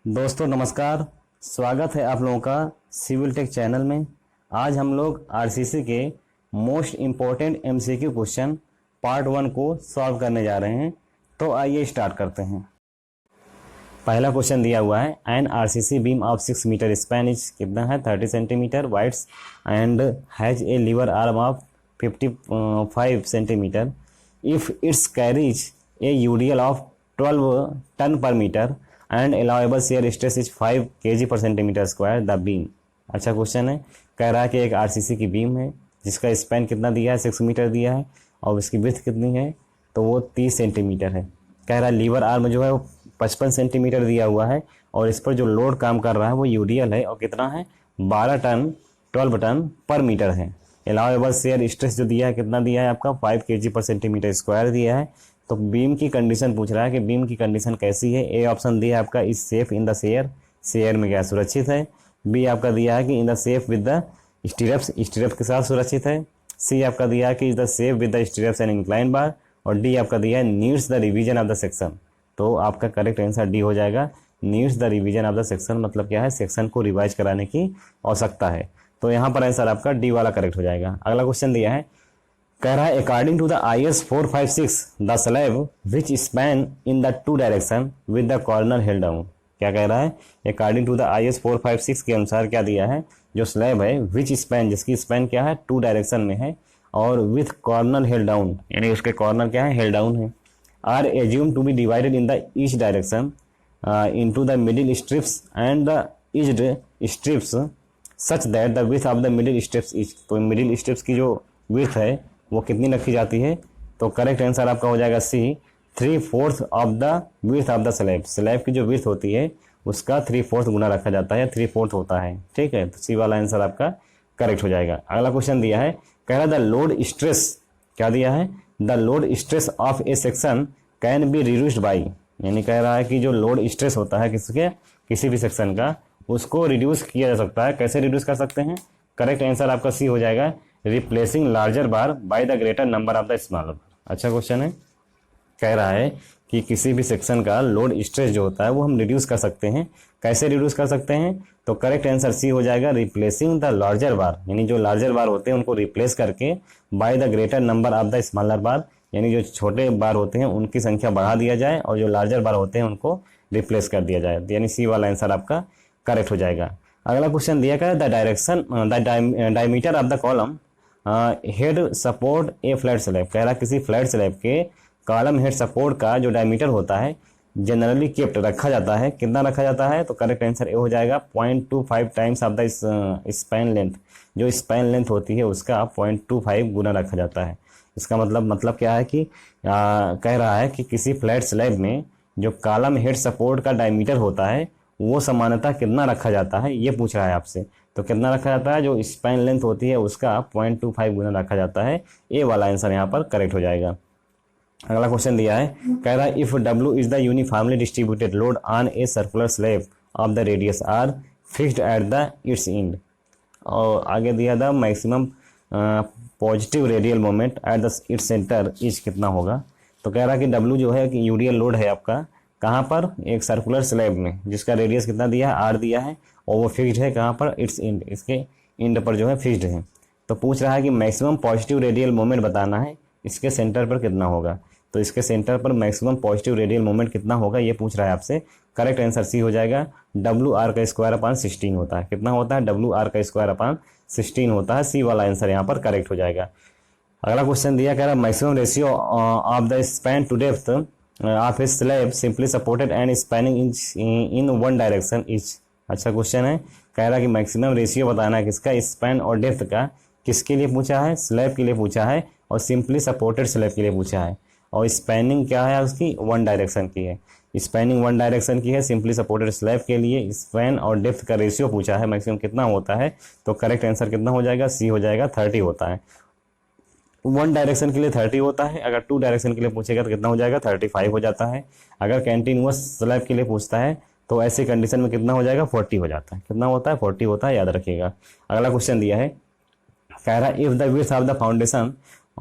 दोस्तों नमस्कार, स्वागत है आप लोगों का सिविल टेक चैनल में। आज हम लोग आरसीसी के most important MCQ question part 1 को सॉल्व करने जा रहे हैं। तो आइए स्टार्ट करते हैं। पहला क्वेश्चन दिया हुआ है, an RCC beam of 6 metre span is कितना है 30 centimetre wides and has a lever arm of 55 centimetre if it's carries a UDL of 12 ton per metre and allowable shear stress is 5 kg per centimetre square the beam. अच्छा question है। कह रहा है कि एक RCC की beam है जिसका स्पैन कितना दिया है 6 मीटर दिया है और उसकी विड्थ कितनी है तो वो 30 सेंटीमीटर है। कह रहा है लीवर आर्म जो है वो 55 सेंटीमीटर दिया हुआ है और इस पर जो लोड काम कर रहा है वो यूडीएल है और कितना है 12 टन पर मीटर है। अलाउेबल शेयर स्ट्रेस जो दिया है कितना दिया है आपका 5 kg पर सेंटीमीटर स्क्वायर दिया है। तो बीम की कंडीशन पूछ रहा है कि बीम की कंडीशन कैसी है। ए ऑप्शन दिया है आपका is safe in the shear, shear में क्या सुरक्षित है। बी आपका दिया है कि in the safe with the stirrups, stirrup के साथ सुरक्षित है। सी आपका दिया है कि is the safe with the stirrups and incline bar और डी आपका दिया है needs the revision of the section. तो आपका करेक्ट आंसर डी हो जाएगा, needs the revision of the section. मतलब क्या है, सेक्शन को रिवाइज कराने की आवश्यकता है। तो यहाँ पर आंसर आपका डी वाला करेक्ट हो जाएगा। अगला क्वेश्चन दिया है, कह रहा है according to the IS 456 the slab which span in the two direction with the corner held down. क्या कह रहा है, अकॉर्डिंग टू द IS 456 के अनुसार क्या दिया है, जो स्लैब है विच स्पैन, जिसकी स्पैन क्या है 2 डायरेक्शन में है और विथ कॉर्नर हेल्ड डाउन, यानी उसके कॉर्नर क्या है हेल्ड डाउन है, are assume to be divided in the each direction into the middle strips and the ईज्ड strips such that the width of the middle strips is. तो middle strips की जो with है वो कितनी रखी जाती है। तो करेक्ट आंसर आपका हो जाएगा सी, 3/4 of the width of the slab. Slab की जो विड्थ होती है उसका 3/4 गुना रखा जाता है, 3/4 होता है। ठीक है, तो सी वाला आंसर आपका करेक्ट हो जाएगा। अगला क्वेश्चन दिया है, कह रहा है द लोड स्ट्रेस, क्या दिया है, the load stress of A section can be reduced by, यानी कह रहा है कि जो लोड स्ट्रेस होता है किसी भी सेक्शन का उसको रिड्यूस किया जा सकता है। कैसे रिड्यूस कर सकते हैं, करेक्ट आंसर आपका सी हो जाएगा, replacing larger bar by the greater number of the smaller bar. अच्छा क्वेश्चन है। कह रहा है कि किसी भी सेक्शन का लोड स्ट्रेस जो होता है वो हम रिड्यूस कर सकते हैं। कैसे रिड्यूस कर सकते हैं, तो करेक्ट आंसर सी हो जाएगा, रिप्लेसिंग द लार्जर बार, यानी जो लार्जर बार होते हैं उनको रिप्लेस करके by the greater number of the smaller bar, यानी जो छोटे बार होते हैं उनकी संख्या बढ़ा दिया जाए और जो लार्जर बार होते हैं उनको रिप्लेस कर दिया जाए, यानी सी वाला आंसर आपका करेक्ट हो जाएगा। अगला क्वेश्चन दिया गया, the direction the diameter of the column head support A flat slab. कह रहा किसी फ्लैट स्लैब के कॉलम हेड सपोर्ट का जो डायमीटर होता है जनरली केप्ट रखा जाता है, कितना रखा जाता है, तो करेक्ट आंसर ए हो जाएगा 0.25 times of the span length. जो स्पैन लेंथ होती है उसका 0.25 गुना रखा जाता है। इसका मतलब क्या है कि कह रहा है कि किसी फ्लैट स्लैब में जो कॉलम हेड सपोर्ट का डायमीटर होता है वो सामान्यतः कितना रखा जाता है, ये पूछ रहा है आपसे। तो कितना रखा जाता है, जो स्पैन लेंथ होती है उसका 0.25 गुना रखा जाता है। ए वाला आंसर यहाँ पर करेक्ट हो जाएगा। अगला क्वेश्चन दिया है, कह रहा है if W is the uniformly distributed load on a circular slab of the radius R fixed at the its end. और आगे दिया था maximum positive radial moment at the its centre is कितना होगा। तो कह रहा है कि W जो है कि यूडीएल लोड है आपका कहाँ पर, एक सर्कुलर स्लैब में जिसका रेडियस कितना दिया है आर दिया है और वो फिक्स्ड है कहाँ पर, इट्स एंड, इसके एंड पर जो है फिक्स्ड है। तो पूछ रहा है कि मैक्सिमम पॉजिटिव रेडियल मोमेंट बताना है, इसके सेंटर पर कितना होगा। तो इसके सेंटर पर मैक्सिमम पॉजिटिव रेडियल मोमेंट कितना होगा ये पूछ रहा है आपसे। करेक्ट आंसर सी हो जाएगा, WR का स्क्वायर अपॉन 16 होता है। कितना होता है, WR का स्क्वायर अपॉन 16 होता है। सी वाला आंसर यहाँ पर करेक्ट हो जाएगा। अगला क्वेश्चन दिया, कह रहा है maximum ratio of the span to depth of a slab simply supported and spanning in one direction is. अच्छा क्वेश्चन है। कह रहा है कि मैक्सिमम रेशियो बताना है किसका, स्पैन और डेप्थ का। किसके लिए पूछा है, स्लैब के लिए पूछा है और सिंपली सपोर्टेड स्लैब के लिए पूछा है। और स्पैनिंग क्या है उसकी, वन डायरेक्शन की है। स्पैनिंग वन डायरेक्शन की है, सिंपली सपोर्टेड स्लैब के लिए स्पैन और डेप्थ का रेशियो पूछा है मैक्सिमम कितना होता है। तो करेक्ट आंसर कितना हो जाएगा, सी हो जाएगा 30 होता है। वन डायरेक्शन के लिए 30 होता है, अगर 2 डायरेक्शन के लिए पूछेगा तो कितना हो जाएगा 35 हो जाता है। अगर कंटिन्यूअस स्लैब के लिए पूछता है तो ऐसी कंडीशन में कितना हो जाएगा 40 हो जाता है। कितना होता है 40 होता है, याद रखिएगा। अगला क्वेश्चन दिया है, कह रहा है if the width of the foundation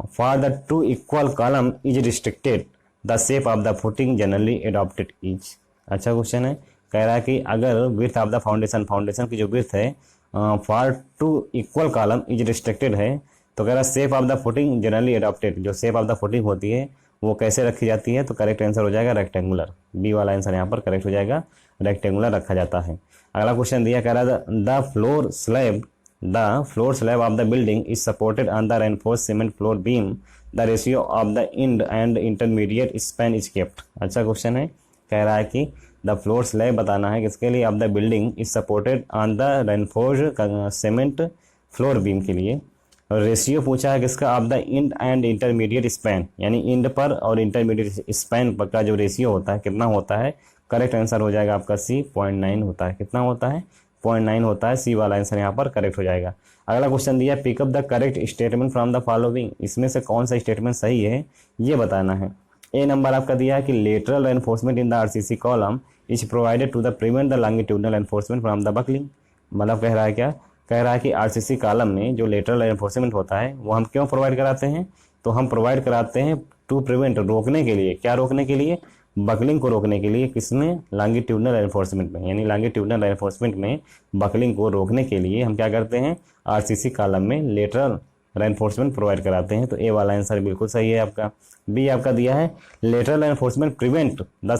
for the 2 equal column is restricted the shape of the footing generally adopted is. अच्छा क्वेश्चन है। कह रहा है कि अगर विड्थ ऑफ द फाउंडेशन की जो विड्थ है for two equal column is restricted है, तो कह रहा है shape of the footing generally adopted, जो शेप ऑफ द फुटिंग होती है वो कैसे रखी जाती है, तो करेक्ट आंसर हो जाएगा रेक्टेंगुलर। बी वाला आंसर यहाँ पर करेक्ट हो जाएगा, रेक्टेंगुलर रखा जाता है। अगला क्वेश्चन दिया, कह रहा है the floor slab of the building is supported on the reinforced cement floor beam, the ratio of the end and intermediate span is kept. अच्छा क्वेश्चन है, कह रहा है कि द फ्लोर स्लैब बताना है किसके लिए, of the building is supported on the reinforced cement floor beam के लिए। रेशियो पूछा है किसका, of the end and intermediate span, यानी इंड पर और इंटरमीडिएट स्पैन पर का जो रेशियो होता है कितना होता है। करेक्ट आंसर हो जाएगा आपका सी, 0.9 होता है। कितना होता है, 0.9 होता है। सी वाला आंसर यहाँ पर करेक्ट हो जाएगा। अगला क्वेश्चन दिया, pick up the correct statement from the following, इसमें से कौन सा स्टेटमेंट सही है ये बताना है। ए नंबर आपका दिया है कि lateral enforcement in the RCC column is provided to the prevent the longitudinal enforcement from the buckling. मतलब कह रहा है क्या, कह रहा है कि आरसीसी कॉलम में जो लेटरल एनफोर्समेंट होता है वो हम क्यों प्रोवाइड कराते हैं, तो हम प्रोवाइड कराते हैं टू प्रिवेंट, रोकने के लिए। क्या रोकने के लिए, बकलिंग को रोकने के लिए। किसमें, लॉन्गिट्यूडनल एनफोर्समेंट में, यानी लॉन्गिट्यूडनल एनफोर्समेंट में बकलिंग को रोकने के लिए हम क्या करते हैं, आरसीसी कॉलम में लेटरल रेनफोर्समेंट प्रोवाइड कराते हैं। तो ए वाला आंसर बिल्कुल सही है आपका। बी आपका दिया है, lateral reinforcement prevent the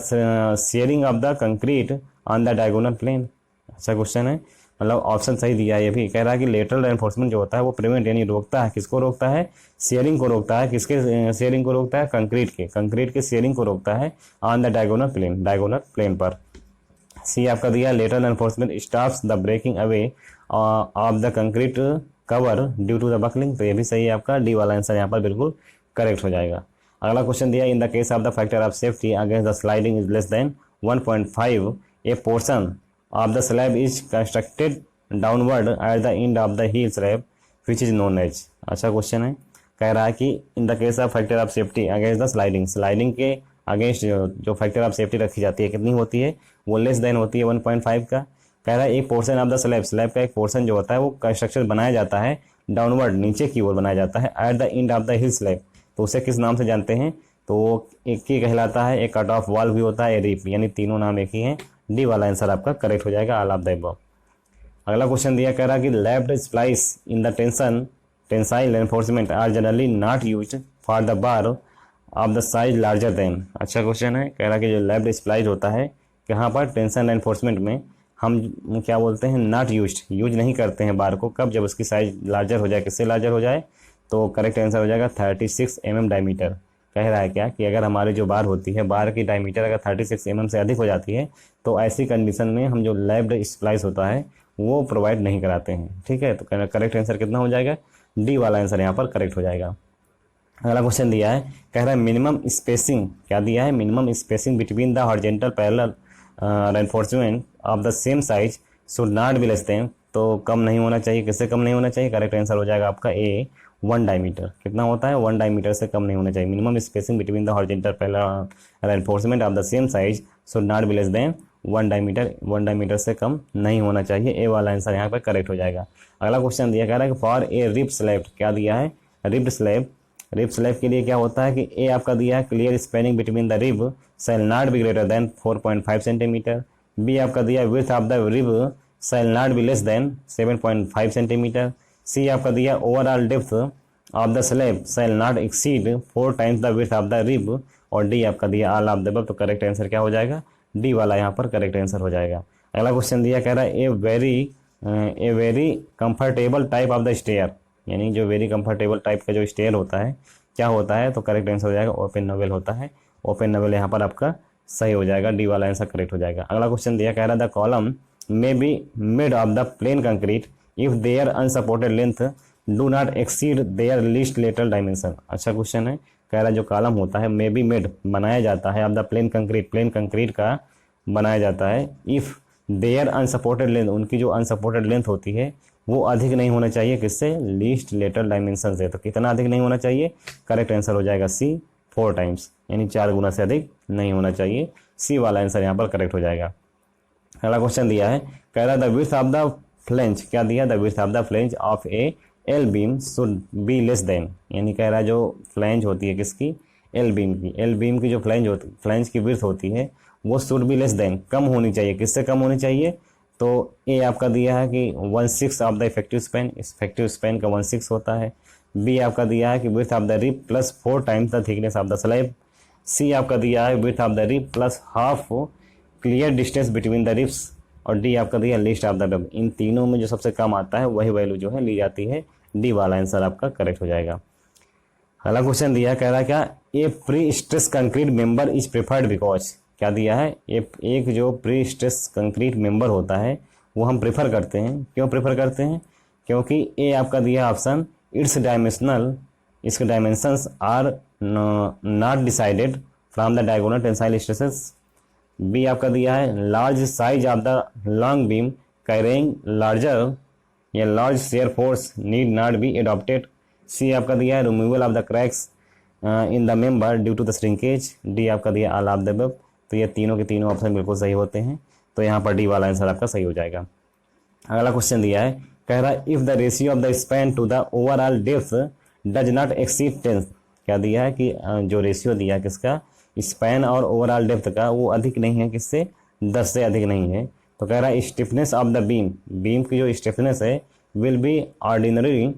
shearing of the concrete on the diagonal plane. अच्छा क्वेश्चन है, मतलब ऑप्शन सही दिया है ये भी। कह रहा है कि लेटरल रेनफोर्समेंट जो होता है वो प्रिवेंट यानी रोकता है, किसको रोकता है, शेयरिंग को रोकता है। किसके शेयरिंग को रोकता है, कंक्रीट के शेयरिंग को रोकता है ऑन द डायगोनल प्लेन पर। सी आपका दिया, lateral reinforcement stops the breaking away of the concrete cover due to the buckling. तो ये भी सही है आपका, डी वाला आंसर यहाँ पर बिल्कुल करेक्ट हो जाएगा। अगला क्वेश्चन दिया, इन the case of the factor of safety against the sliding is less then 1.5 A portion of the slab is constructed downward at the end of the heel slab which is known as। अच्छा question है, कह रहा है कि in the case of factor of safety against the sliding के against जो factor of safety रखी जाती है कितनी होती है, वो लेस देन होती है 1.5 का। कह रहा है एक पोर्शन ऑफ द स्लैब का एक पोर्शन जो होता है वो कंस्ट्रक्शन बनाया जाता है डाउनवर्ड, नीचे की ओर बनाया जाता है, at the end of the heel slab. तो उसे किस नाम से जानते हैं, तो एक ही कहलाता है, एक कट ऑफ वॉल भी होता है, रिप, यानी तीनों नाम एक ही हैं। डी वाला आंसर आपका करेक्ट हो जाएगा, ऑल ऑफ द अबव। अगला क्वेश्चन दिया, कह रहा कि lapped splice in the tensile enforcement are generally not used for the bar of the size larger than. अच्छा क्वेश्चन है, कह रहा कि जो लैप्ड स्प्लाइस होता है कहाँ पर, टेंशन एनफोर्समेंट में हम क्या बोलते हैं, नॉट यूज नहीं करते हैं बार को। कब, जब उसकी साइज लार्जर हो जाए। किससे लार्जर हो जाए, तो करेक्ट आंसर हो जाएगा 36 mm डायमीटर। कह रहा है क्या कि अगर हमारी जो बार होती है, बार की डायमीटर अगर 36 mm से अधिक हो जाती है तो ऐसी कंडीशन में हम जो लैप्ड स्प्लाइस होता है वो प्रोवाइड नहीं कराते हैं। ठीक है, तो करेक्ट आंसर कितना हो जाएगा, डी वाला आंसर यहाँ पर करेक्ट हो जाएगा। अगला क्वेश्चन दिया है, कह रहा है मिनिमम स्पेसिंग, क्या दिया है, minimum spacing between the horizontal parallel reinforcement of the same size should not be less then. तो कम नहीं होना चाहिए, किससे कम नहीं होना चाहिए, करेक्ट आंसर हो जाएगा आपका ए, 1 डायमीटर। कितना होता है, 1 डायमीटर से कम नहीं होना चाहिए। Minimum spacing between the horizontal parallel reinforcement of the same size should not be less then 1 diameter. 1 diameter से कम नहीं होना चाहिए। ए वाला आंसर यहाँ पर करेक्ट हो जाएगा। अगला क्वेश्चन दिया, कह रहा है कि फॉर ए रिप स्लैब, क्या दिया है, रिप स्लैब के लिए क्या होता है कि ए आपका दिया है clear spanning between the rib shall not be greater than 4.5 centimetre. B आपका दिया width of the rib shall not be less than 7.5 centimetre. C आपका दिया overall depth of the slab shall not exceed 4 times the width of the rib. और D आपका दिया all of the above. तो correct answer क्या हो जाएगा, D वाला यहाँ पर करेक्ट आंसर हो जाएगा। अगला क्वेश्चन दिया, कह रहा है a very comfortable type of the stair, यानी जो वेरी कंफर्टेबल टाइप का जो स्टेयर होता है क्या होता है, तो करेक्ट आंसर हो जाएगा ओपन नोवेल होता है। ओपन नोवेल यहाँ पर आपका सही हो जाएगा, डी वाला आंसर करेक्ट हो जाएगा। अगला क्वेश्चन दिया, कह रहा है the column may be made of the plain concrete if their unsupported length do not exceed their least lateral dimension. अच्छा क्वेश्चन है, कह रहा है जो कॉलम होता है मे बी मेड बनाया जाता है ऑफ द प्लेन कंक्रीट का बनाया जाता है, इफ देयर अनसपोर्टेड लेंथ, उनकी जो अनसपोर्टेड लेंथ होती है वो अधिक नहीं होना चाहिए, किससे, लीस्ट लेटरल डायमेंशन से। तो कितना अधिक नहीं होना चाहिए, करेक्ट आंसर हो जाएगा सी, 4 टाइम्स, यानी 4 गुना से अधिक नहीं होना चाहिए। सी वाला आंसर यहाँ पर करेक्ट हो जाएगा। अगला क्वेश्चन दिया है, कह रहा है the width of the flange, क्या दिया, the width of the flange of A L beam should be less then, यानी कह रहा है जो फ्लेंज होती है किसकी, एल बीम की जो फ्लेंज की विड्थ होती है वो शुड बी लेस देन, कम होनी चाहिए। किससे कम होनी चाहिए? तो ए आपका दिया है कि 1/6 of the effective span, effective span का 1/6 होता है। बी आपका दिया है कि width of the rib plus 4 times the thickness of the slab. C आपका दिया है width of the rib plus half clear distance between the ribs. और डी आपका दिया लिस्ट ऑफ द वेब। इन तीनों में जो सबसे कम आता है वही वैल्यू जो है ली जाती है। डी वाला आंसर आपका करेक्ट हो जाएगा। अगला क्वेश्चन दिया कह रहा है क्या? A pre stress concrete member is preferred because, क्या दिया है? एक जो प्री स्ट्रेस कंक्रीट मेंबर होता है वो हम प्रेफर करते हैं। क्यों प्रेफर करते हैं? क्योंकि ए आपका दिया ऑप्शन इट्स डायमेंशनल, इसके dimensions are not decided from the diagonal tensile stresses. B आपका दिया है large size of the long beam carrying larger या large shear force need not be adopted. C आपका दिया है removal of the cracks in the member due to the shrinkage. D आपका दिया all of the above. तो ये तीनों के तीनों ऑप्शन बिल्कुल सही होते हैं। तो यहाँ पर डी वाला आंसर आपका सही हो जाएगा। अगला क्वेश्चन दिया है कह रहा है if the ratio of the span to the overall depth does not exceed 10। क्या दिया है कि जो रेशियो दिया है किसका? स्पैन और ओवरऑल डेप्थ का, वो अधिक नहीं है किससे? 10 से अधिक नहीं है। तो कह रहा है stiffness of the beam, beam की जो स्टिफनेस है will be ordinary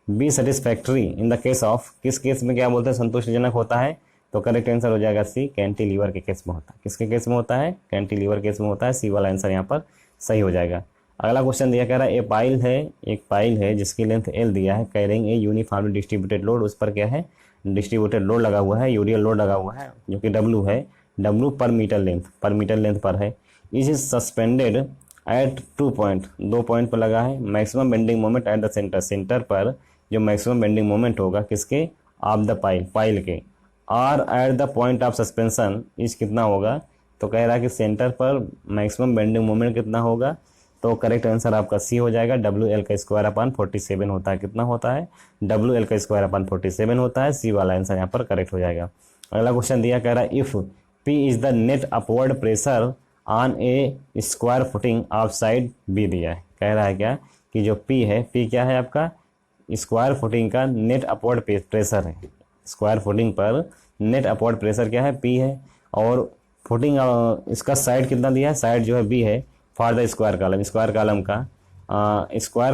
be satisfactory in the case of, किस केस में क्या बोलते हैं संतुष्टिजनक होता है? तो करेक्ट आंसर हो जाएगा सी, कैंटिलीवर के केस में होता है। किसके केस में होता है? कैंटिलीवर केस में होता है। सी वाला आंसर यहाँ पर सही हो जाएगा। अगला क्वेश्चन दिया कह रहा है एक पाइल है जिसकी लेंथ एल दिया है carrying a uniformly distributed load. उस पर क्या है? डिस्ट्रीब्यूटेड लोड लगा हुआ है, यूरियल लोड लगा हुआ है जो कि डब्लू है। डब्लू पर मीटर लेंथ पर है। Is suspended at 2 point, 2 point पर लगा है। Maximum bending moment at the centre, centre पर जो मैक्सिमम बेंडिंग मोमेंट होगा किसके? ऑफ द पाइल के। Or at the point of suspension is कितना होगा? तो कह रहा है कि सेंटर पर मैक्सिमम बेंडिंग मोमेंट कितना होगा? तो करेक्ट आंसर आपका सी हो जाएगा। डब्ल्यू एल का स्क्वायर अपन 47 होता है। कितना होता है? डब्ल्यू एल का स्क्वायर अपन 47 होता है। सी वाला आंसर यहाँ पर करेक्ट हो जाएगा। अगला क्वेश्चन दिया कह रहा है if P is the net upward pressure on a square footing of side B दिया है। कह रहा है क्या कि जो पी है, पी क्या है आपका? स्क्वायर फुटिंग का नेट अपवर्ड प्रेशर है। स्क्वायर फुटिंग पर नेट अपवर्ड प्रेशर क्या है? पी है। और फुटिंग इसका साइड कितना दिया है? साइड जो है बी है for the square column, square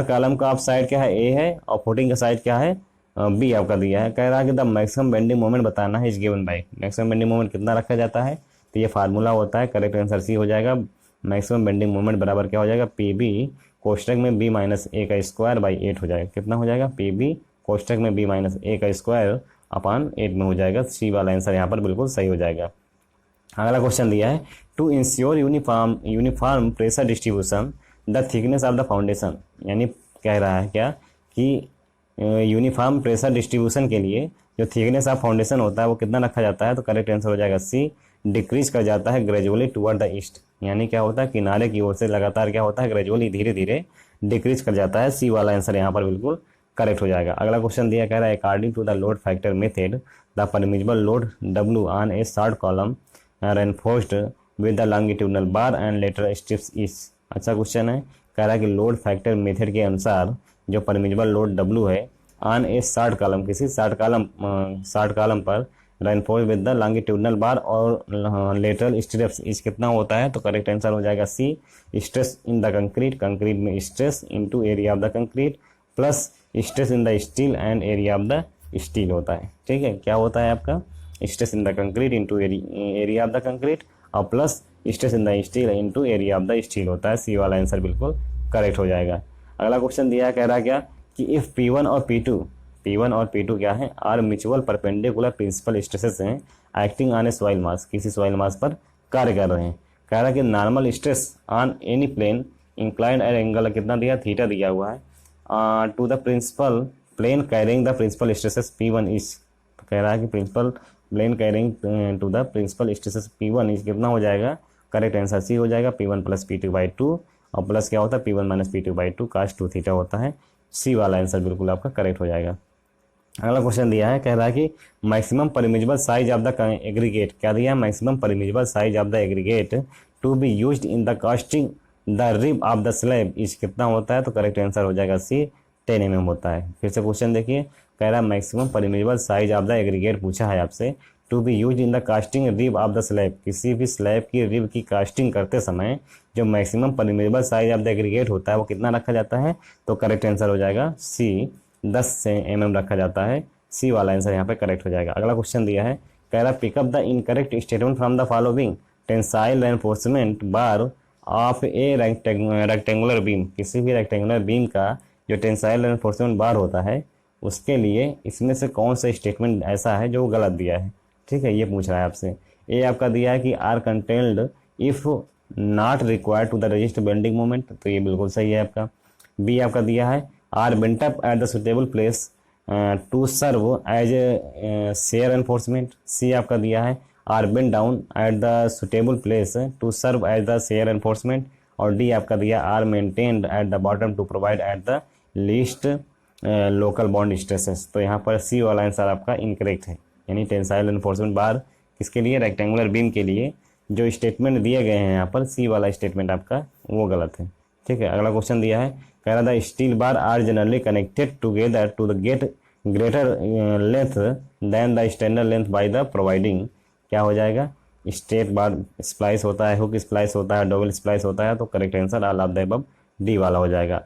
column का आप साइड क्या है? ए है। और फुटिंग का साइड क्या है? बी आपका दिया है। कह रहा है कि द मैक्सिमम बेंडिंग मोमेंट बताना है is given by. Maximum bending moment कितना रखा जाता है? तो ये फार्मूला होता है। करेक्ट आंसर सी हो जाएगा। मैक्सिमम बेंडिंग मोमेंट बराबर क्या हो जाएगा? पी बी कोष्टक में बी माइनस ए का स्क्वायर बाई 8 हो जाएगा। कितना हो जाएगा? पी बी कोष्टक में बी माइनस ए का स्क्वायर अपान 8 में हो जाएगा। सी वाला आंसर यहाँ पर बिल्कुल सही हो जाएगा। अगला क्वेश्चन दिया है to ensure uniform pressure distribution the thickness of the foundation. यानी कह रहा है क्या कि यूनिफॉर्म प्रेशर डिस्ट्रीब्यूशन के लिए जो थिकनेस ऑफ फाउंडेशन होता है वो कितना रखा जाता है? तो करेक्ट आंसर हो जाएगा सी, डिक्रीज कर जाता है ग्रेजुअली टुवर्ड द ईस्ट। यानी क्या होता है? किनारे की ओर से लगातार क्या होता है? ग्रेजुअली धीरे धीरे डिक्रीज कर जाता है। सी वाला आंसर यहाँ पर बिल्कुल करेक्ट हो जाएगा। अगला क्वेश्चन दिया कह रहा है according to the load factor method the permissible load W on a short column reinforced with the longitudinal bar and lateral strips is। अच्छा क्वेश्चन है। कह रहा है कि लोड फैक्टर मेथड के अनुसार जो परमिजिबल लोड W है ऑन ए शॉर्ट कॉलम, किसी शॉर्ट कॉलम पर रेनफोर्स विद द लॉन्गिट्यूडनल बार और लेटरल स्ट्रिप्स इस कितना होता है? तो करेक्ट आंसर हो जाएगा C, stress in the concrete में stress into area of the concrete plus stress in the steel and area of the steel होता है। ठीक है, क्या होता है आपका? Stress in the concrete into area of the concrete और plus stress in the steel into area of the steel होता है। सी वाला आंसर बिल्कुल करेक्ट हो जाएगा। अगला क्वेश्चन दिया है कह रहा क्या कि इफ P1 और P2 क्या है? Are mutual perpendicular principal stresses हैं acting on a soil mass, किसी सॉइल मास पर कार्य कर रहे हैं। कह रहा है कि normal stress on any plane inclined at angle कितना दिया? थीटा दिया हुआ है to the principal plane carrying the principal stresses P1 is. कह रहा है कि principal plane carrying to the principal stresses P1 is कितना हो जाएगा? करेक्ट आंसर सी हो जाएगा। P1 प्लस P2 बाई 2 और प्लस क्या होता है? P1 minus P2 by 2 cos 2 theta होता है। सी वाला आंसर बिल्कुल आपका करेक्ट हो जाएगा। अगला क्वेश्चन दिया है कह रहा है कि maximum permissible size of the aggregate, क्या दिया है? Maximum permissible size of the aggregate to be used in the casting the rib of the slab is कितना होता है? तो करेक्ट आंसर हो जाएगा सी, 10 mm होता है। फिर से क्वेश्चन देखिए, कह रहा है maximum permissible size of the aggregate पूछा है आपसे, to be use in the casting rib of the slab, किसी भी स्लैब की रिब की कास्टिंग करते समय जो maximum permeable size of the aggregate होता है वो कितना रखा जाता है, तो करेक्ट आंसर हो जाएगा सी, 10 mm रखा जाता है। सी वाला आंसर यहाँ पे करेक्ट हो जाएगा। अगला क्वेश्चन दिया है, कह रहा pick up the incorrect statement from the following, tensile reinforcement bar of a rectangular beam, किसी भी रेक्टेंगुलर बीम का जो टेंसाइल रेनफोर्समेंट बार होता है उसके लिए इसमें से कौन सा स्टेटमेंट ऐसा है जो गलत दिया है। ठीक है, ये पूछ रहा है आपसे। ए आपका दिया है कि are contained if not required to the resist bending moment, तो ये बिल्कुल सही है आपका। बी आपका दिया है are bent up at the suitable place to serve as a shear enforcement. C आपका दिया है are bent down at the suitable place to serve as the shear enforcement. और डी आपका दिया are maintained at the bottom to provide at the least local bond stresses. तो यहाँ पर सी वाला आंसर आपका इनकरेक्ट है, यानी टेंसाइल एनफोर्समेंट बार किसके लिए, रेक्टेंगुलर बीम के लिए जो स्टेटमेंट दिए गए हैं यहाँ पर सी वाला स्टेटमेंट आपका वो गलत है। ठीक है, अगला क्वेश्चन दिया है, कह रहा था steel bar are generally connected together to the get greater length than the standard length by the providing, क्या हो जाएगा, स्ट्रेट बार स्प्लाइस होता है, हुक स्प्लाइस होता है, डबल स्प्लाइस होता है, तो correct answer all of the above D वाला हो जाएगा।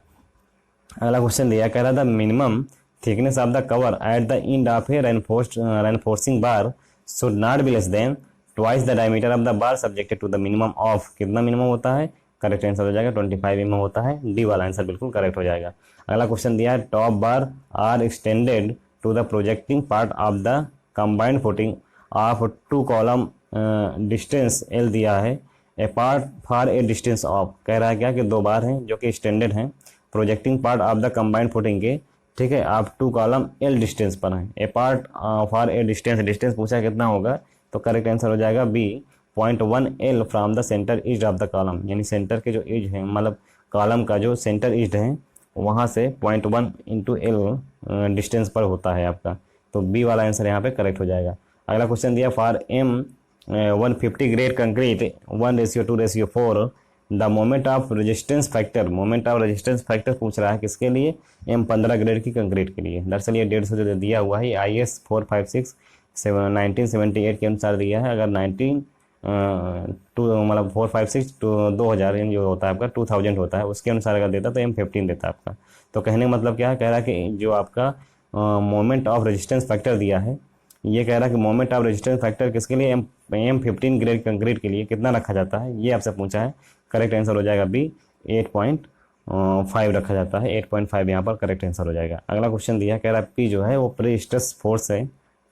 अगला क्वेश्चन दिया, कह रहा था minimum thickness of the cover at the end of a reinforcing bar should not be less than twice the diameter of the bar subjected to the minimum of, कितना minimum होता है, करेक्ट आंसर हो जाएगा 25 mm होता है। D वाला answer बिल्कुल correct हो जाएगा। अगला क्वेश्चन दिया है, top bar are extended to the projecting part of the combined footing of 2 column distance L दिया है apart for a distance of, कह रहा है क्या कि 2 बार हैं जो कि एक्सटेंडेड हैं projecting part of the combined footing के, ठीक है, आप 2 कॉलम एल डिस्टेंस पर हैं, apart for a distance, distance पूछा कितना होगा, तो करेक्ट आंसर हो जाएगा B 0.1 L from the centre east of the column, यानी सेंटर के जो ईज है, मतलब कॉलम का जो सेंटर ईस्ट है वहाँ से 0.1 into L डिस्टेंस पर होता है आपका, तो बी वाला आंसर यहाँ पे करेक्ट हो जाएगा। अगला क्वेश्चन दिया, for M 150 grade concrete 1:2:4 the moment of resistance factor, moment of resistance factor पूछ रहा है किसके लिए, M 15 ग्रेड की कंक्रीट के लिए। दरअसल ये 150 दिया हुआ है, IS 456 1978 के अनुसार दिया है। अगर 456 to 2000 जो होता है आपका 2000 होता है उसके अनुसार अगर देता तो M15 देता आपका। तो कहने का मतलब क्या है, कह रहा है कि जो आपका मोमेंट ऑफ रेजिस्टेंस फैक्टर दिया है, ये कह रहा है कि मोमेंट ऑफ रेजिस्टेंस फैक्टर किसके लिए, M15 ग्रेड कंक्रीट के लिए कितना रखा जाता है, ये आपसे पूछा है। करेक्ट आंसर हो जाएगा बी 8.5 रखा जाता है, 8.5 यहाँ पर करेक्ट आंसर हो जाएगा। अगला क्वेश्चन दिया, कह रहा है पी जो है वो प्री स्ट्रेस फोर्स है,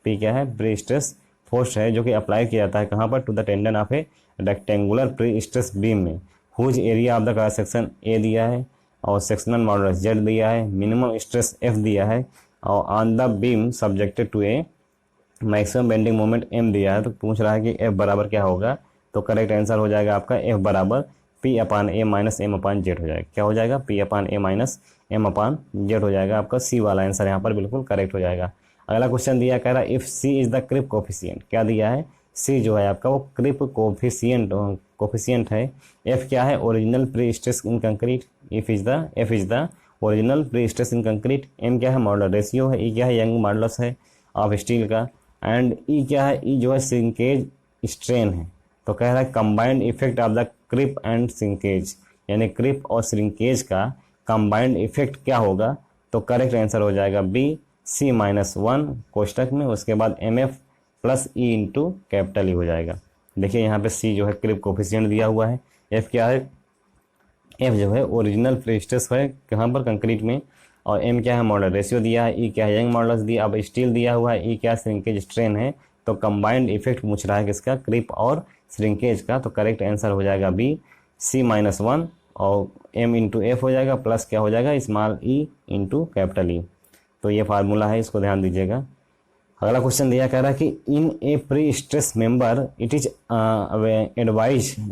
पी क्या है, प्री स्ट्रेस फोर्स है जो कि अप्लाई किया जाता है कहाँ पर, to the tendon of a rectangular pre stress beam में, whose area of the cross section A दिया है और सेक्शनल मॉडुलस जेड दिया है, मिनिमम स्ट्रेस एफ दिया है और on the beam subjected to a maximum bending moment M दिया है। तो पूछ रहा है कि एफ बराबर क्या होगा, तो करेक्ट आंसर हो जाएगा आपका एफ बराबर P/A माइनस M/Z हो जाएगा। क्या हो जाएगा, P/A माइनस M/Z हो जाएगा। आपका सी वाला आंसर यहाँ पर बिल्कुल करेक्ट हो जाएगा। अगला क्वेश्चन दिया, कह रहा है if C is the creep coefficient, क्या दिया है, सी जो है आपका वो क्रिप कोफिशिएंट है। एफ क्या है, original prestress in concrete, F is the original prestress in concrete. M क्या है, मॉडुलर रेशियो है। ई क्या है, यंग मॉडुलस है ऑफ स्टील का। एंड ई क्या है, ई जो है श्रिंकेज स्ट्रेन है। तो कह रहा है combined effect of the creep and shrinkage, यानी क्रिप और श्रिंकेज का कंबाइंड इफेक्ट क्या होगा, तो करेक्ट आंसर हो जाएगा बी C-1 कोष्टक में, उसके बाद MF plus E into capital E हो जाएगा। देखिए यहाँ पे C जो है क्रिप कोफिशिएंट दिया हुआ है, F क्या है, F जो है ओरिजिनल फ्री स्ट्रेस है कहाँ पर, कंक्रीट में, और M क्या है, मॉडुलर रेशियो दिया है, E क्या है, यंग मॉडुलस दिया, अब स्टील दिया हुआ है, E क्या श्रिंकेज स्ट्रेन है। तो कंबाइंड इफेक्ट पूछ रहा है किसका, क्रिप और श्रिंकेज का। तो करेक्ट आंसर हो जाएगा बी C-1 और M इंटू एफ हो जाएगा, प्लस क्या हो जाएगा, small E into capital E. तो ये फार्मूला है, इसको ध्यान दीजिएगा। अगला क्वेश्चन दिया, कह रहा है कि in a pre stress member it is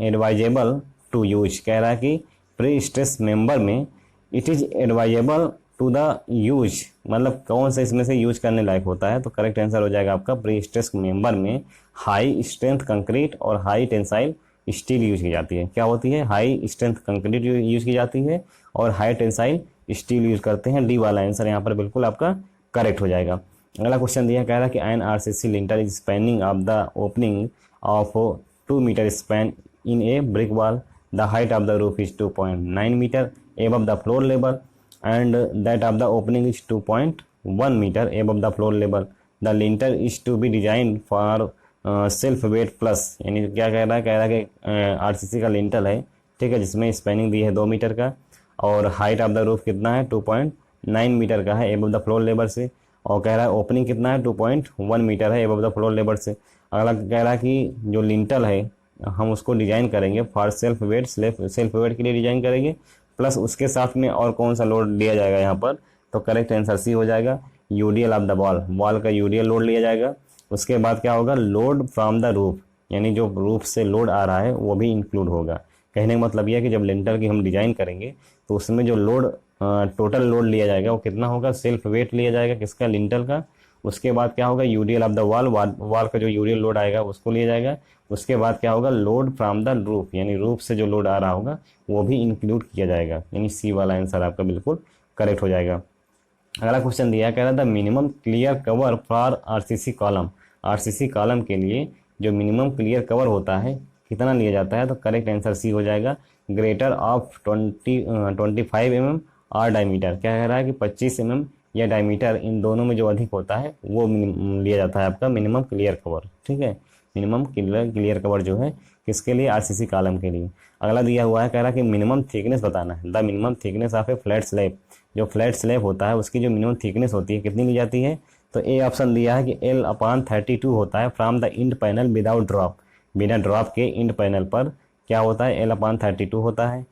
advisable to use, कह रहा है कि प्री स्ट्रेस मेंबर में it is advisable to the use, मतलब कौन सा इसमें से यूज करने लायक होता है। तो करेक्ट आंसर हो जाएगा आपका प्री स्ट्रेस मेंबर में हाई स्ट्रेंथ कंक्रीट और हाई टेंसाइल स्टील यूज की जाती है। क्या होती है, हाई स्ट्रेंथ कंक्रीट यूज की जाती है और हाई टेंसाइल स्टील यूज करते हैं। डी वाला आंसर यहाँ पर बिल्कुल आपका करेक्ट हो जाएगा। अगला क्वेश्चन दिया, कह रहा है कि an RCC lintel is spanning of the opening of 2 metre span in a brick wall, the height of the roof is 2.9 metre above the floor level and that of the opening is 2.1 meter above the floor level. The lintel is to be designed for self weight plus, यानी क्या कह रहा है, कह रहा है कि RCC का लिंटल है, ठीक है, जिसमें स्पैनिंग दी है 2 मीटर का और हाइट ऑफ द रूफ कितना है 2.9 मीटर का है एबव द फ्लोर लेवल से, और कह रहा है ओपनिंग कितना है 2.1 मीटर है एबव द फ्लोर लेवल से। अगला कह रहा है कि जो लिंटल है हम उसको डिजाइन करेंगे for self weight, self weight के लिए डिजाइन करेंगे, प्लस उसके साथ में और कौन सा लोड लिया जाएगा यहाँ पर, तो करेक्ट आंसर सी हो जाएगा, यूडीएल ऑफ द वॉल का यूडीएल लोड लिया जाएगा। उसके बाद क्या होगा, लोड फ्रॉम द रूफ, यानी जो रूफ से लोड आ रहा है वो भी इंक्लूड होगा। कहने का मतलब यह है कि जब लिंटर की हम डिजाइन करेंगे तो उसमें जो लोड टोटल लोड लिया जाएगा वो कितना होगा, सेल्फ वेट लिया जाएगा किसका, लिंटर का। उसके बाद क्या होगा, यूडीएल ऑफ द वॉल का जो यूडीएल लोड आएगा उसको लिया जाएगा। उसके बाद क्या होगा, लोड फ्रॉम द रूफ, यानी रूफ से जो लोड आ रहा होगा वो भी इंक्लूड किया जाएगा, यानी सी वाला आंसर आपका बिल्कुल करेक्ट हो जाएगा। अगला क्वेश्चन दिया, कह रहा था minimum clear cover for RCC column, RCC column के लिए जो मिनिमम क्लियर कवर होता है कितना लिया जाता है, तो करेक्ट आंसर सी हो जाएगा, ग्रेटर ऑफ 25 mm और डायमीटर। क्या कह रहा है कि 25 mm या डायमीटर इन दोनों में जो अधिक होता है वो लिया जाता है आपका मिनिमम क्लियर कवर, ठीक है। मिनिमम क्लियर कवर जो है किसके लिए, आरसीसी कॉलम के लिए। अगला दिया हुआ है, कह रहा है कि मिनिमम थिकनेस बताना है, the minimum thickness of A flat slab, जो फ्लैट स्लैब होता है उसकी जो मिनिमम थिकनेस होती है कितनी ली जाती है, तो ए ऑप्शन दिया है कि L/32 होता है from the end panel without drop, बिना ड्रॉप के इंड पैनल पर क्या होता है, L/32 होता है।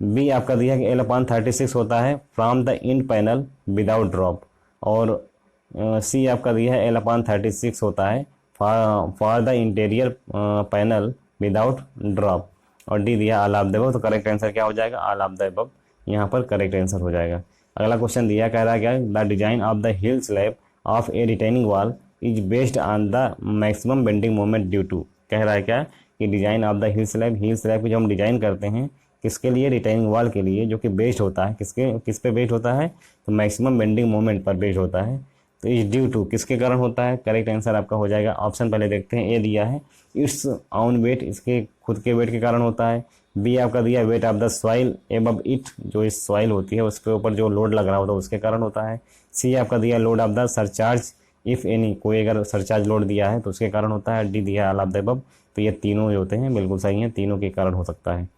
बी आपका दिया है कि L/36 होता है from the end panel without drop, और सी आपका दिया है L/36 होता है for the interior panel without drop, और डी दिया ऑल ऑफ द अबव। तो करेक्ट आंसर क्या हो जाएगा, ऑल ऑफ द अबव यहाँ पर करेक्ट आंसर हो जाएगा। अगला क्वेश्चन दिया, कह रहा है क्या, the design of the heel slab of a retaining wall is based on the maximum bending moment due to, कह रहा है क्या कि design of the heel slab की जो हम डिजाइन करते हैं किसके लिए, रिटेनिंग वॉल के लिए, जो कि बेस्ड होता है किस पे बेस्ड होता है, तो मैक्सिमम बेंडिंग मोमेंट पर बेस्ड होता है। तो इज ड्यू टू किसके कारण होता है, करेक्ट आंसर आपका हो जाएगा ऑप्शन पहले देखते हैं, ए दिया है इट्स ऑन वेट, इसके खुद के वेट के कारण होता है। बी आपका दिया weight of the soil above it, जो इस सॉइल होती है उसके ऊपर जो लोड लग रहा होता है उसके कारण होता है। सी आपका दिया load of the surcharge if any, कोई अगर सरचार्ज लोड दिया है तो उसके कारण होता है। डी दिया ऑल ऑफ द अबव। तो ये तीनों जो होते हैं बिल्कुल सही हैं, तीनों के कारण हो सकता है।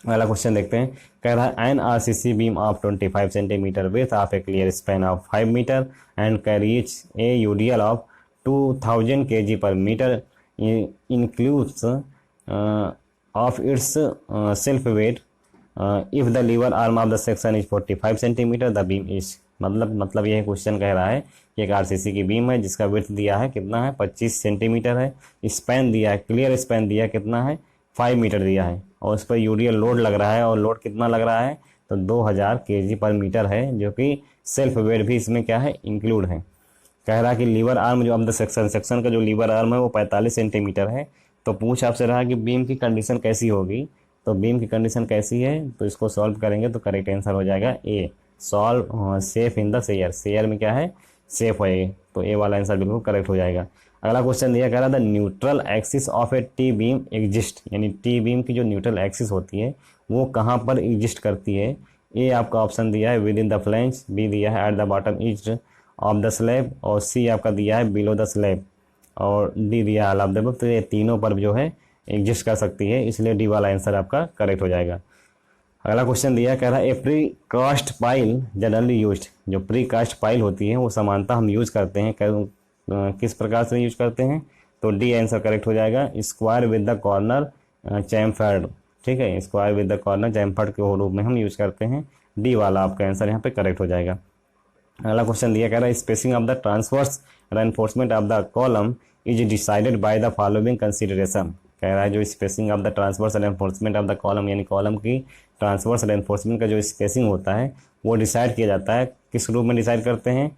अगला क्वेश्चन देखते हैं, कह रहा है an RCC beam of 25 centimetre width of a clear span of 5 metre and carries a UDL of 2000 kg per metre includes of its self weight if the lever arm of the section is 45 centimetre the beam is, मतलब यह question कह रहा है कि एक RCC की beam है जिसका विड्थ दिया है कितना है 25 सेंटीमीटर है, स्पैन दिया है, क्लियर स्पैन दिया कितना है 5 मीटर दिया है, और उस पर यूडीएल लोड लग रहा है, और लोड कितना लग रहा है, तो 2000 kg पर मीटर है, जो कि सेल्फ वेट भी इसमें क्या है इंक्लूड है। कह रहा है कि लीवर आर्म जो ऑफ द सेक्शन का जो लीवर आर्म है वो 45 सेंटीमीटर है। तो पूछ आपसे रहा कि बीम की कंडीशन कैसी होगी, तो बीम की कंडीशन कैसी है, तो इसको सॉल्व करेंगे तो करेक्ट आंसर हो जाएगा A, solve safe in the shear, shear में क्या है सेफ है, तो ए वाला आंसर बिल्कुल करेक्ट हो जाएगा। अगला क्वेश्चन दिया, कह रहा था neutral axis of A T beam exist, यानी टी बीम की जो न्यूट्रल एक्सिस होती है वो कहाँ पर एग्जिस्ट करती है। ए आपका ऑप्शन दिया है within the flange, B दिया है at the bottom east of the slab, और सी आपका दिया है बिलो द स्लैब, और डी दिया ऑल ऑफ द अबव। तो ये तीनों पर जो है एग्जिस्ट कर सकती है, इसलिए डी वाला आंसर आपका करेक्ट हो जाएगा। अगला क्वेश्चन दिया, कह रहा है a pre cast pile generally used, जो प्री कास्ट पाइल होती है वो समानता हम यूज करते हैं, किस प्रकार से यूज करते हैं, तो डी आंसर करेक्ट हो जाएगा, square with the corner chamfered, ठीक है, square with the corner chamfered के रूप में हम यूज करते हैं, डी वाला आपका आंसर यहाँ पे करेक्ट हो जाएगा। अगला क्वेश्चन दिया, कह रहा है spacing of the transverse reinforcement of the column is decided by the following consideration, कह रहा है जो spacing of the transverse reinforcement of the column, यानी कॉलम की ट्रांसवर्स रेनफोर्समेंट का जो स्पेसिंग होता है वो डिसाइड किया जाता है, किस रूप में डिसाइड करते हैं,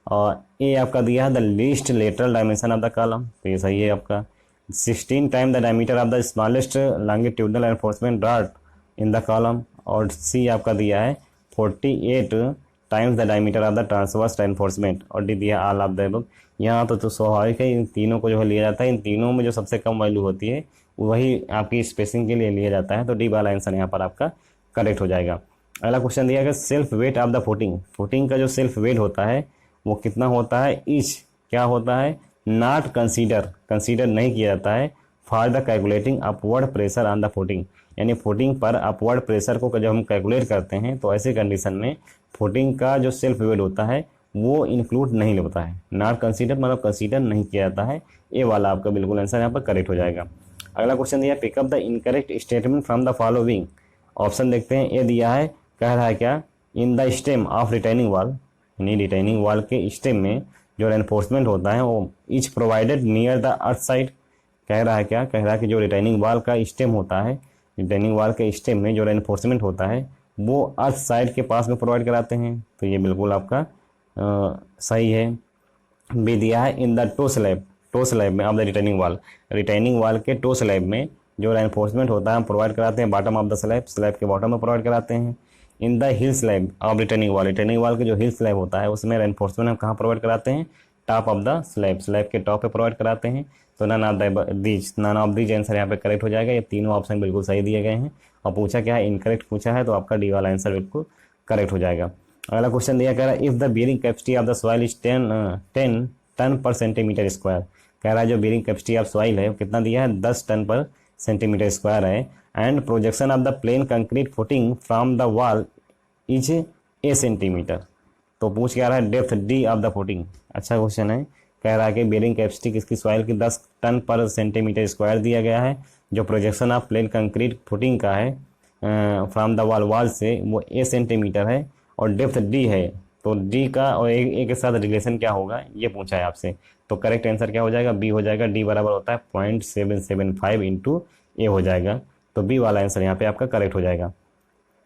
और ए आपका दिया है the least lateral dimension of the column, तो ये सही है आपका, 16 time the diameter of the smallest longitudinal reinforcement drought in the column, और सी आपका दिया है 48 times the diameter of the transverse reinforcement, और डी दिया ऑल ऑफ द अबव। यहाँ तो स्वाभाविक है, इन तीनों को जो है लिया जाता है, इन तीनों में जो सबसे कम वैल्यू होती है वही आपकी स्पेसिंग के लिए लिया जाता है, तो डी वाला आंसर यहाँ पर आपका करेक्ट हो जाएगा। अगला क्वेश्चन दिया गया self weight of the footing, footing का जो सेल्फ वेट होता है वो कितना होता है, ईच क्या होता है, नॉट कंसीडर नहीं किया जाता है for the calculating upward pressure on the footing, यानी फुटिंग पर अपवर्ड प्रेशर को जब हम कैलकुलेट करते हैं तो ऐसे कंडीशन में फुटिंग का जो सेल्फ वेट होता है वो इंक्लूड नहीं होता है। नॉट कंसीडर मतलब कंसीडर नहीं किया जाता है, ए वाला आपका बिल्कुल आंसर यहाँ पर करेक्ट हो जाएगा। अगला क्वेश्चन दिया pick up the incorrect statement from the following, option देखते हैं। ए दिया है, कह रहा है क्या, in the stem of retaining wall, यानी रिटेनिंग वॉल के स्टेम में जो रेनफोर्समेंट होता है वो etch provided near the earth side, कह रहा है क्या, कह रहा है कि जो रिटेनिंग वॉल का स्टेम होता है, रिटेनिंग वॉल के स्टेम में जो रेनफोर्समेंट होता है वो अर्थ साइड के पास में प्रोवाइड कराते हैं, तो ये बिल्कुल आपका सही है। बी दिया है इन द टो स्लैब में ऑफ द रिटेनिंग वॉल के टो स्लैब में जो रेनफोर्समेंट होता है हम प्रोवाइड कराते हैं बॉटम ऑफ द स्लैब के बॉटम में प्रोवाइड कराते हैं। In the heel slab of retaining wall के जो हिल स्लैब होता है उसमें रेनफोर्समेंट हम कहाँ प्रोवाइड कराते हैं, टॉप ऑफ द स्लैब के टॉप पे प्रोवाइड कराते हैं। तो नन ऑफ दीज आंसर यहाँ पे करेक्ट हो जाएगा। ये तीनों ऑप्शन बिल्कुल सही दिए गए हैं, और पूछा क्या है, इनकरेक्ट पूछा है, तो आपका डी वाला आंसर बिल्कुल करेक्ट हो जाएगा। अगला क्वेश्चन दिया, कह रहा है if the bearing capacity of the soil is 10 ton per centimetre square, कह रहा है जो बेयरिंग कैपेसिटी ऑफ सॉइल है वो कितना दिया है, 10 टन पर सेंटीमीटर स्क्वायर है, and projection of the plain concrete footing from the wall is a centimetre, तो पूछ क्या रहा है, depth D of the footing. अच्छा क्वेश्चन है, कह रहा है कि बेयरिंग कैपेसिटी किसकी, सॉइल की 10 टन पर सेंटीमीटर स्क्वायर दिया गया है, जो projection of plane concrete footing का है फ्रॉम द वॉल से वो ए सेंटीमीटर है, और डेप्थ डी है, तो डी का और ए के साथ रिलेशन क्या होगा ये पूछा है आपसे, तो करेक्ट आंसर क्या हो जाएगा, बी हो जाएगा। डी बराबर होता है 0.775 इंटू ए हो जाएगा, तो बी वाला आंसर यहाँ पे आपका करेक्ट हो जाएगा।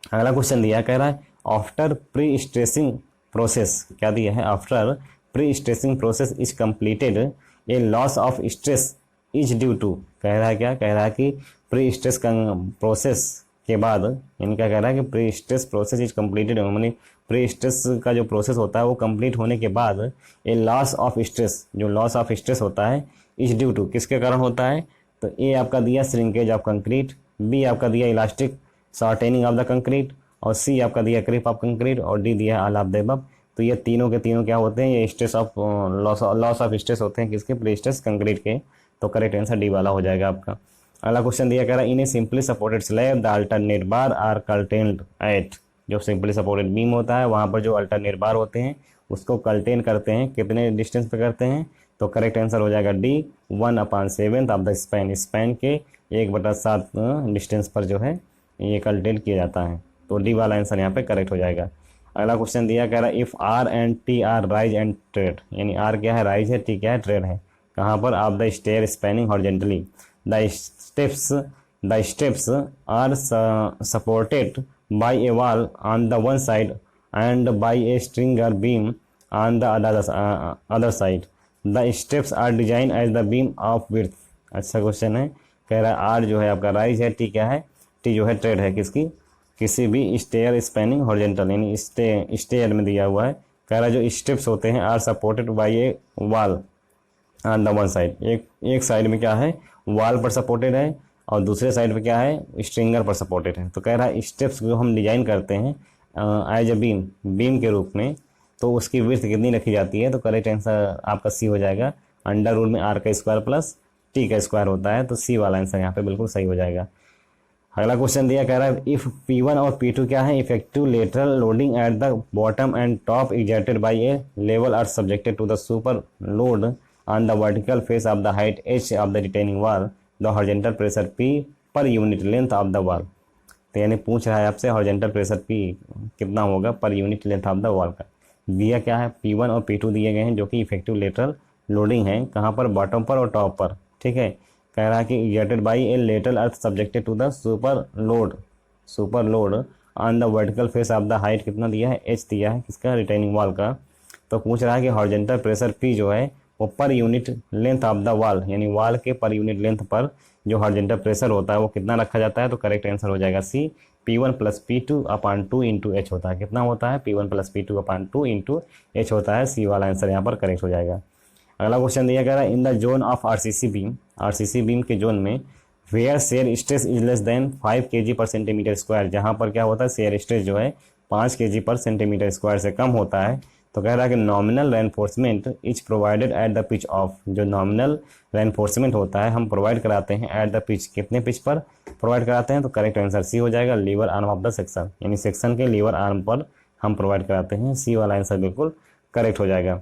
अगला क्वेश्चन दिया, कह रहा है आफ्टर प्री स्ट्रेसिंग प्रोसेस, क्या दिया है, after prestressing process is completed a loss of stress is due to, कह रहा है क्या, कह रहा है कि प्री स्ट्रेस प्रोसेस के बाद, यानी क्या कह रहा है कि pre stress process is completed, यानी प्री स्ट्रेस का जो प्रोसेस होता है वो कंप्लीट होने के बाद ए लॉस ऑफ स्ट्रेस, जो लॉस ऑफ स्ट्रेस होता है इज ड्यू टू, किसके कारण होता है, तो ए आपका दिया श्रिंकेज ऑफ कंक्रीट, बी आपका दिया इलास्टिक शॉर्टेनिंग ऑफ द कंक्रीट, और सी आपका दिया क्रीप ऑफ कंक्रीट, और डी दिया ऑल ऑफ द अबव। तो ये तीनों के तीनों क्या होते हैं, ये stress of loss of stress होते हैं, किसके, प्री स्ट्रेस कंक्रीट के, तो करेक्ट आंसर डी वाला हो जाएगा आपका। अगला क्वेश्चन दिया, कह रहा है in a simply supported slab the alternate bar are curtailed at, जो सिंपली सपोर्टेड बीम होता है वहाँ पर जो अल्टरनेट बार होते हैं उसको कर्टेन करते हैं, कितने डिस्टेंस पे करते हैं, तो करेक्ट आंसर हो जाएगा डी 1/7 ऑफ द स्पैन के 1/7 डिस्टेंस पर जो है ये कर्टेन किया जाता है, तो डी वाला आंसर यहाँ पे करेक्ट हो जाएगा। अगला क्वेश्चन दिया, कह रहा है if R and T are rise and tread, यानी आर क्या है, राइज है, टी क्या है, ट्रेड है, कहाँ पर, of the stair spanning horizontally, the steps are supported by a wall on the one side and by a stringer beam on the other side. The steps are designed as the beam of width. अच्छा question है, कह रहा है are जो है आपका rise है, T क्या है, टी जो है ट्रेड है, किसकी, किसी भी स्टेयर स्पैनिंग हॉरिजॉन्टल, यानी स्टेयर में दिया हुआ है, कह रहा है जो स्टेप्स होते हैं are supported by a wall on the one side, एक साइड में क्या है, वॉल पर सपोर्टेड है, और दूसरे साइड पे क्या है, स्ट्रिंगर पर सपोर्टेड है, तो कह रहा है स्टेप्स जो हम डिजाइन करते हैं एज अ बीम के रूप में, तो उसकी विड्थ कितनी रखी जाती है, तो करेक्ट आंसर आपका सी हो जाएगा, अंडर रूट में आर का स्क्वायर प्लस टी का स्क्वायर होता है, तो सी वाला आंसर यहाँ पे बिल्कुल सही हो जाएगा। अगला क्वेश्चन दिया, कह रहा है इफ P1 और P2 क्या है, effective lateral loading at the bottom and top exerted by a level are subjected to the super load on the vertical face of the height h of the retaining wall, the horizontal pressure P per unit length of the wall, तो यानी पूछ रहा है आपसे horizontal pressure P कितना होगा पर unit length of the wall का। दिया क्या है, P1 और P2 दिए गए हैं जो कि इफेक्टिव लेटरल लोडिंग है, कहाँ पर, बॉटम पर और टॉप पर, ठीक है। कह रहा है कि exerted by a lateral earth subjected to the super load on the vertical face of the height कितना दिया है, h दिया है, किसका, रिटेनिंग वॉल का। तो पूछ रहा है कि हॉरिजॉन्टल प्रेशर P जो है वो पर unit length of the wall, यानी वॉल के पर यूनिट लेंथ पर जो हॉरिजॉन्टल प्रेशर होता है वो कितना रखा जाता है, तो करेक्ट आंसर हो जाएगा सी, P1 प्लस P2 अपान 2 इंटू एच होता है। कितना होता है? P1 प्लस P2 अपान 2 इंटू एच होता है। सी वाला आंसर यहाँ पर करेक्ट हो जाएगा। अगला क्वेश्चन दिया गया है in the zone of RCC beam के जोन में where shear stress is less than 5 kg per centimetre square, जहाँ पर क्या होता है शेयर स्ट्रेस जो है 5 kg पर सेंटीमीटर स्क्वायर से कम होता है, तो कह रहा है कि nominal reinforcement is provided at the pitch of, जो नॉमिनल रेनफोर्समेंट होता है हम प्रोवाइड कराते हैं एट द पिच, कितने पिच पर प्रोवाइड कराते हैं? तो करेक्ट आंसर सी हो जाएगा, lever arm of the section, यानी सेक्शन के लीवर आर्म पर हम प्रोवाइड कराते हैं। सी वाला आंसर बिल्कुल करेक्ट हो जाएगा।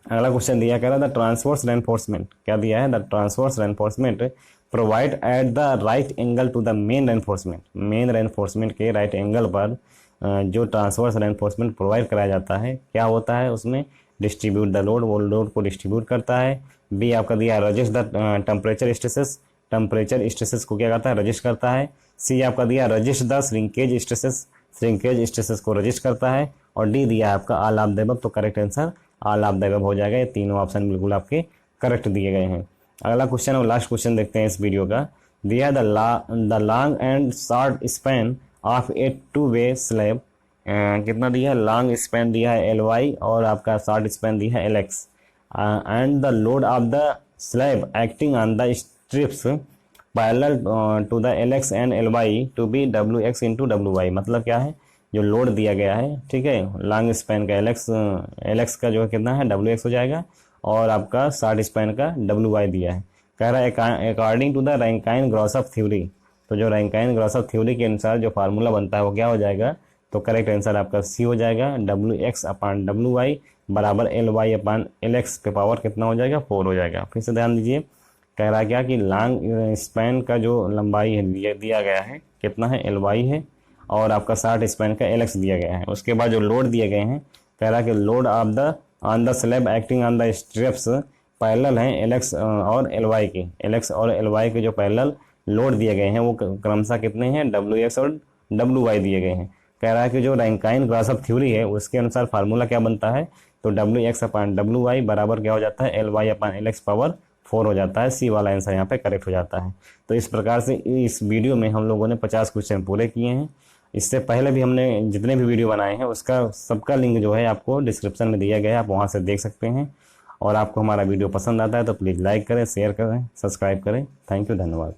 अगला क्वेश्चन दिया कह रहा है द ट्रांसवर्स रेनफोर्समेंट, क्या दिया है? The transverse reinforcement provide at the right angle to the main reinforcement, main reinforcement के राइट एंगल पर जो ट्रांसवर्स रेनफोर्समेंट प्रोवाइड कराया जाता है क्या होता है उसमें? डिस्ट्रीब्यूट द लोड, वो लोड को डिस्ट्रीब्यूट करता है। बी आपका दिया resist the temperature stresses, temperature stresses को क्या करता है? रजिस्ट करता है। सी आपका दिया resist the shrinkage stresses, shrinkage stresses को रजिस्ट करता है। और डी दिया आपका ऑल ऑफ द अबव, तो correct answer all of the above हो जाएगा। ये तीनों ऑप्शन बिल्कुल आपके करेक्ट दिए गए हैं। अगला क्वेश्चन और लास्ट क्वेश्चन देखते हैं इस वीडियो का। दिया the long and short span of A two way slab, कितना दिया है? लॉन्ग स्पैन दिया है LY और आपका शॉर्ट स्पैन दिया है LX, and the load of the slab acting on the strips parallel to the LX and LY to be WX into WY, मतलब क्या है? जो लोड दिया गया है, ठीक है, लॉन्ग स्पैन का LX का जो है कितना है? WX हो जाएगा, और आपका शॉर्ट स्पैन का WY दिया है। कह रहा है according to the Rankine Grashof theory, तो जो रैंकाइन ग्रॉसऑफ थ्योरी के अनुसार जो फार्मूला बनता है वो क्या हो जाएगा? तो करेक्ट आंसर आपका सी हो जाएगा, WX अपान WY बराबर LY अपान LX के पावर कितना हो जाएगा? 4 हो जाएगा। फिर से ध्यान दीजिए, कह रहा है क्या कि लॉन्ग स्पैन का जो लंबाई है दिया गया है कितना है? LY है, और आपका शॉर्ट स्पैन का LX दिया गया है। उसके बाद जो लोड दिए गए हैं, कह रहा है कि load of the on the slab acting on the strips parallel हैं LX और LY के, LX और LY के जो पैरेलल लोड दिए गए हैं वो क्रमशः कितने हैं? WX और WY दिए गए हैं। कह रहा है कि जो रैंकाइन ग्रॉसऑफ थ्योरी है उसके अनुसार फार्मूला क्या बनता है? तो WX अपान WY बराबर क्या हो जाता है? LY अपान LX पावर 4 हो जाता है। सी वाला आंसर यहाँ पे करेक्ट हो जाता है। तो इस प्रकार से इस वीडियो में हम लोगों ने 50 क्वेश्चन पूरे किए हैं। इससे पहले भी हमने जितने भी वीडियो बनाए हैं उसका सबका लिंक जो है आपको डिस्क्रिप्शन में दिया गया है, आप वहाँ से देख सकते हैं। और आपको हमारा वीडियो पसंद आता है तो प्लीज़ लाइक करें, शेयर करें, सब्सक्राइब करें। थैंक यू, धन्यवाद।